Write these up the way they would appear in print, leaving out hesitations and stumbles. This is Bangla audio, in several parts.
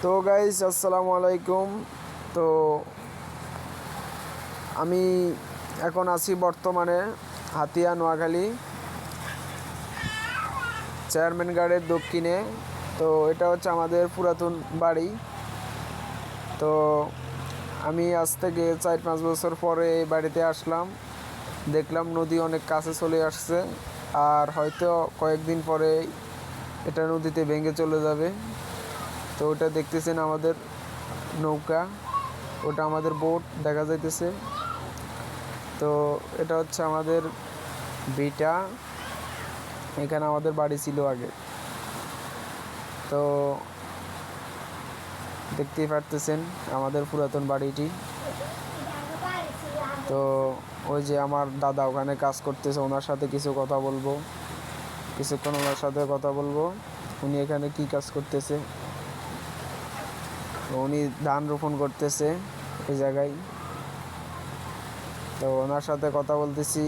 তো গাইস আসসালামু আলাইকুম। তো আমি এখন আছি বর্তমানে হাতিয়া নোয়াখালী চেয়ারম্যান গার্ডের দক্ষিণে। তো এটা হচ্ছে আমাদের পুরাতন বাড়ি। তো আমি আজ থেকে 4-5 বছর পরে এই বাড়িতে আসলাম, দেখলাম নদী অনেক কাছে চলে আসছে, আর হয়তো কয়েকদিন পরে এটা নদীতে ভেঙে চলে যাবে। তো ওটা দেখতেছেন আমাদের নৌকা, ওটা আমাদের বোট দেখা যাইতেছে। তো এটা হচ্ছে আমাদের ভিটা, এখানে আমাদের বাড়ি ছিল আগে। তো দেখতেই পারতেছেন আমাদের পুরাতন বাড়িটি। তো ওই যে আমার দাদা ওখানে কাজ করতেছে, ওনার সাথে কিছু কথা বলবো, কিছুক্ষণ ওনার সাথে কথা বলবো। উনি এখানে কি কাজ করতেছে, উনি ধান রোপণ করতেছে এই জায়গায়। তো ওনার সাথে কথা বলতেছি।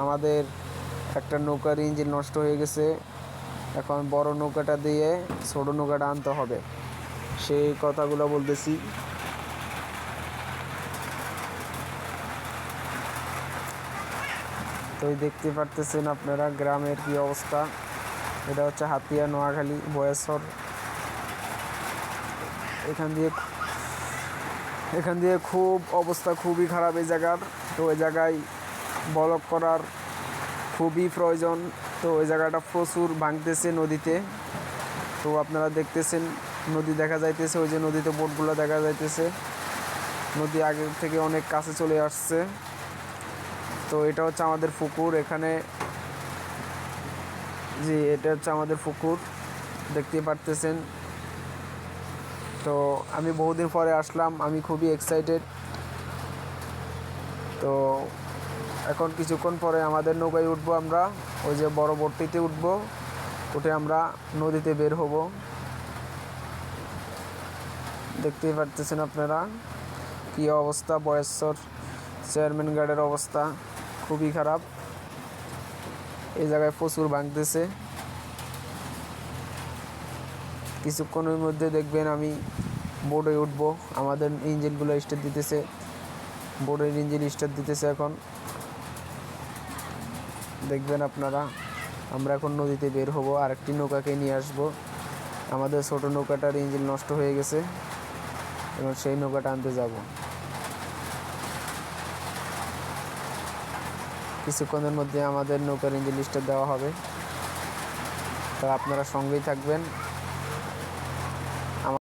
আমাদের একটা নৌকার ইঞ্জিন নষ্ট হয়ে গেছে, এখন বড় নৌকাটা দিয়ে ছোট নৌকাটা আনতে হবে, সেই কথাগুলো বলতেছি। তো দেখতে পারতেছেন আপনারা গ্রামের কি অবস্থা। এটা হচ্ছে হাতিয়া নোয়াখালী বয়েশ্বর। এখান দিয়ে খুব অবস্থা খুবই খারাপ এই জায়গার। তো ওই জায়গায় ব্লক করার খুবই প্রয়োজন। তো ওই জায়গাটা প্রচুর ভাঙতেছে নদীতে। তো আপনারা দেখতেছেন নদী দেখা যাইতেছে, ওই যে নদীতে বোটগুলো দেখা যাইতেছে। নদী আগে থেকে অনেক কাছে চলে আসছে। তো এটা হচ্ছে আমাদের পুকুর এখানে, জি এটা হচ্ছে আমাদের পুকুর, দেখতেই পারতেছেন। তো আমি বহুদিন পরে আসলাম, আমি খুবই এক্সাইটেড। তো এখন কিছুক্ষণ পরে আমাদের নৌকায় উঠবো আমরা, ওই যে বড় বোটটিতে উঠবো, উঠে আমরা নদীতে বের হব। দেখতেই পারতেছেন আপনারা কি অবস্থা। বয়েশ্বর চেয়ারম্যান গার্ডের অবস্থা খুবই খারাপ, এই জায়গায় প্রচুর ভাঙতেছে। কিছুক্ষণের মধ্যে দেখবেন আমি বোটে উঠবো, আমাদের ইঞ্জিনগুলো স্টার্ট দিতেছে, বোটের ইঞ্জিন স্টার্ট দিতেছে এখন। দেখবেন আপনারা আমরা এখন নদীতে বের হব, আরেকটি নৌকাকে নিয়ে আসব। আমাদের ছোট নৌকাটার ইঞ্জিন নষ্ট হয়ে গেছে, এবং সেই নৌকাটা আনতে যাব। কিছুক্ষণের মধ্যে আমাদের নৌকার ইঞ্জিন স্টার্ট দেওয়া হবে। তা আপনারা সঙ্গেই থাকবেন।